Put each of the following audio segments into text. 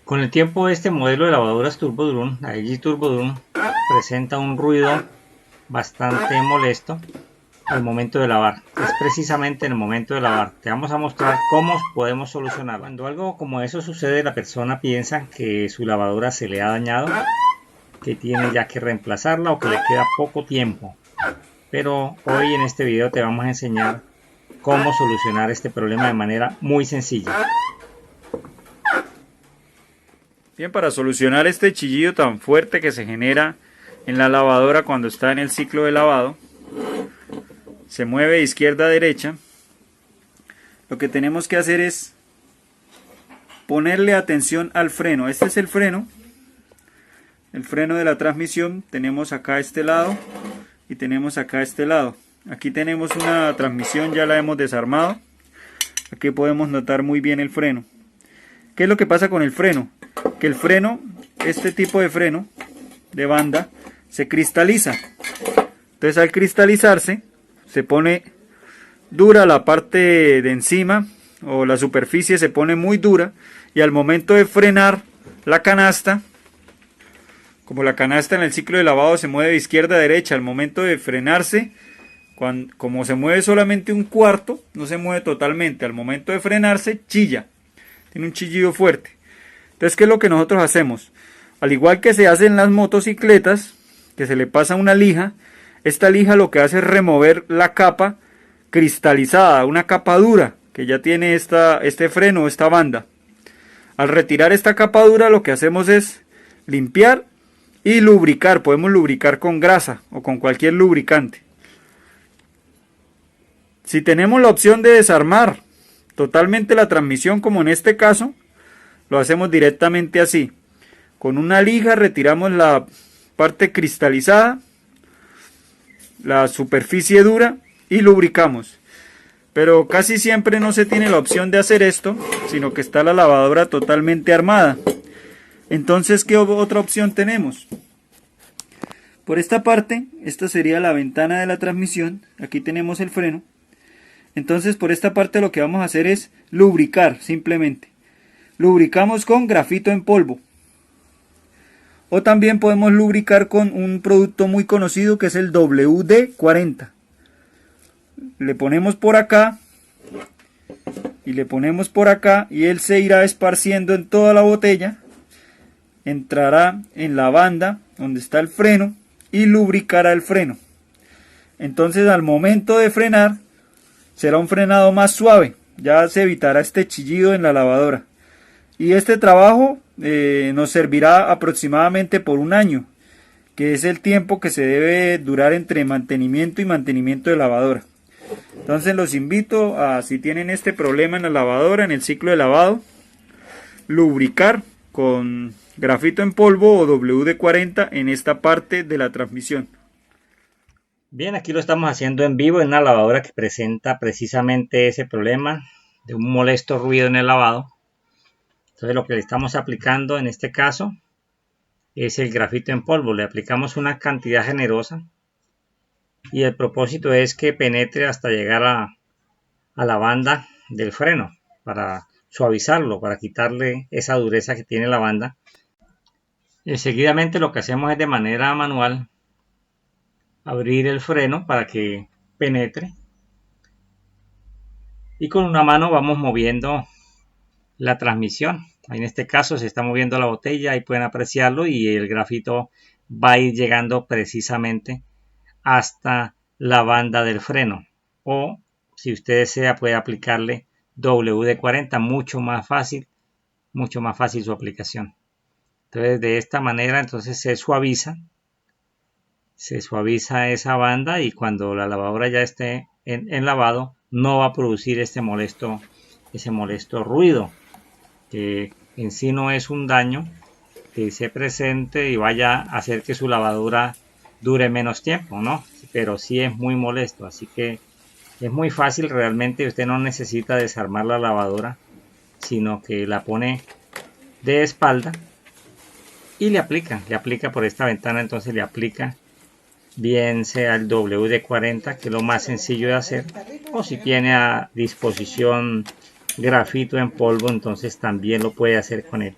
Con el tiempo este modelo de lavadoras Turbodrum, la LG Turbodrum, presenta un ruido bastante molesto al momento de lavar. Es precisamente en el momento de lavar. Te vamos a mostrar cómo podemos solucionarlo. Cuando algo como eso sucede, la persona piensa que su lavadora se le ha dañado, que tiene ya que reemplazarla o que le queda poco tiempo. Pero hoy en este video te vamos a enseñar cómo solucionar este problema de manera muy sencilla. Bien, para solucionar este chillido tan fuerte que se genera en la lavadora cuando está en el ciclo de lavado, se mueve de izquierda a derecha, lo que tenemos que hacer es ponerle atención al freno. Este es el freno de la transmisión. Tenemos acá este lado y tenemos acá este lado. Aquí tenemos una transmisión, ya la hemos desarmado. Aquí podemos notar muy bien el freno. ¿Qué es lo que pasa con el freno? Que el freno, este tipo de freno de banda, se cristaliza. Entonces al cristalizarse se pone dura la parte de encima, o la superficie se pone muy dura, y al momento de frenar la canasta, como la canasta en el ciclo de lavado se mueve de izquierda a derecha, al momento de frenarse, como se mueve solamente un cuarto, no se mueve totalmente, al momento de frenarse chilla, tiene un chillido fuerte. Entonces, ¿qué es lo que nosotros hacemos? Al igual que se hace en las motocicletas, que se le pasa una lija, esta lija lo que hace es remover la capa cristalizada, una capa dura que ya tiene este freno, esta banda. Al retirar esta capa dura, lo que hacemos es limpiar y lubricar. Podemos lubricar con grasa o con cualquier lubricante. Si tenemos la opción de desarmar totalmente la transmisión, como en este caso, lo hacemos directamente así. Con una lija retiramos la parte cristalizada, la superficie dura, y lubricamos. Pero casi siempre no se tiene la opción de hacer esto, sino que está la lavadora totalmente armada. Entonces, ¿qué otra opción tenemos? Por esta parte, esta sería la ventana de la transmisión. Aquí tenemos el freno. Entonces, por esta parte lo que vamos a hacer es lubricar, simplemente. Lubricamos con grafito en polvo. O también podemos lubricar con un producto muy conocido que es el WD-40. Le ponemos por acá y le ponemos por acá, y él se irá esparciendo en toda la botella. Entrará en la banda donde está el freno y lubricará el freno. Entonces, al momento de frenar, será un frenado más suave. Ya se evitará este chillido en la lavadora. Y este trabajo nos servirá aproximadamente por un año, que es el tiempo que se debe durar entre mantenimiento y mantenimiento de lavadora. Entonces los invito a, si tienen este problema en la lavadora, en el ciclo de lavado, lubricar con grafito en polvo o WD-40 en esta parte de la transmisión. Bien, aquí lo estamos haciendo en vivo en una lavadora que presenta precisamente ese problema de un molesto ruido en el lavado. Entonces lo que le estamos aplicando en este caso es el grafito en polvo. Le aplicamos una cantidad generosa y el propósito es que penetre hasta llegar a la banda del freno, para suavizarlo, para quitarle esa dureza que tiene la banda. Y seguidamente lo que hacemos es, de manera manual, abrir el freno para que penetre, y con una mano vamos moviendo la transmisión. En este caso se está moviendo la botella, ahí pueden apreciarlo, y el grafito va a ir llegando precisamente hasta la banda del freno. O si usted desea, puede aplicarle WD-40, mucho más fácil su aplicación. Entonces, de esta manera entonces se suaviza esa banda, y cuando la lavadora ya esté en lavado, no va a producir ese molesto ruido, que en sí no es un daño que se presente y vaya a hacer que su lavadora dure menos tiempo, ¿no? Pero sí es muy molesto. Así que es muy fácil realmente. Usted no necesita desarmar la lavadora, sino que la pone de espalda y le aplica por esta ventana. Entonces le aplica, bien sea el WD-40, que es lo más sencillo de hacer, o si tiene a disposición grafito en polvo, entonces también lo puede hacer con él.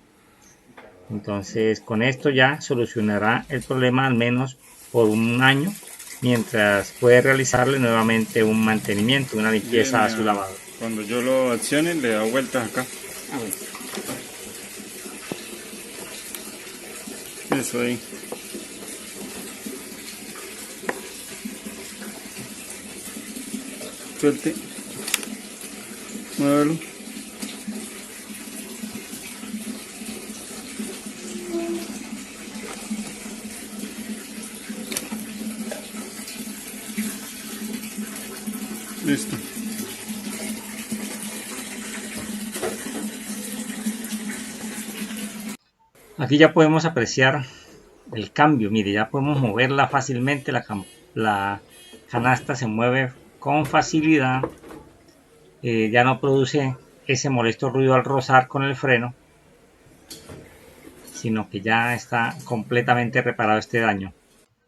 Entonces con esto ya solucionará el problema al menos por un año, mientras puede realizarle nuevamente un mantenimiento, una limpieza a su lavado. Cuando yo lo accione le da vueltas acá. Bueno. Eso ahí. Suelte. Muévelo. Listo. Aquí ya podemos apreciar el cambio. Mire, ya podemos moverla fácilmente. La canasta se mueve con facilidad. Ya no produce ese molesto ruido al rozar con el freno, sino que ya está completamente reparado este daño.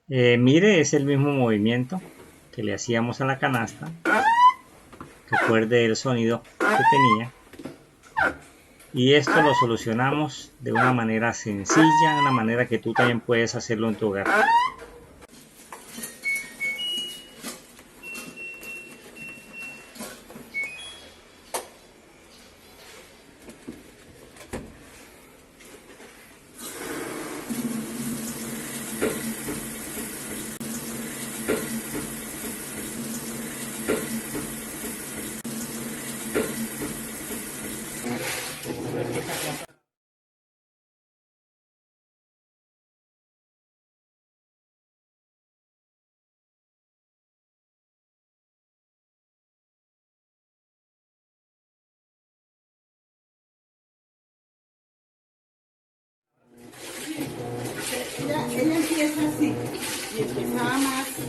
Mire, es el mismo movimiento que le hacíamos a la canasta. Recuerde el sonido que tenía. Y esto lo solucionamos de una manera sencilla, de una manera que tú también puedes hacerlo en tu hogar. Ella empieza así y empezaba más, o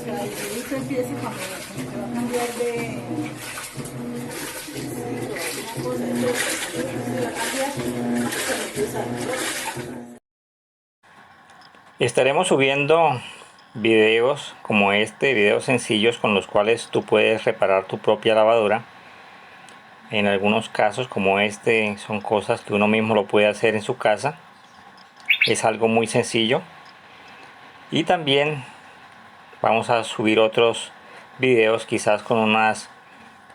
sea, el ruido empieza cuando se va a cambiar de una cosa de otra, se va a cambiar, se empieza a... Estaremos subiendo videos como este, videos sencillos con los cuales tú puedes reparar tu propia lavadora. En algunos casos como este son cosas que uno mismo lo puede hacer en su casa. Es algo muy sencillo. Y también vamos a subir otros videos quizás con unas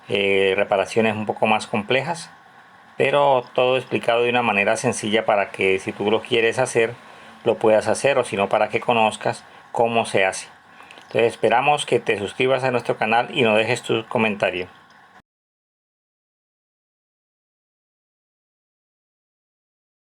reparaciones un poco más complejas, pero todo explicado de una manera sencilla para que si tú lo quieres hacer lo puedas hacer, o si no, para que conozcas cómo se hace. Entonces esperamos que te suscribas a nuestro canal y nos dejes tu comentario.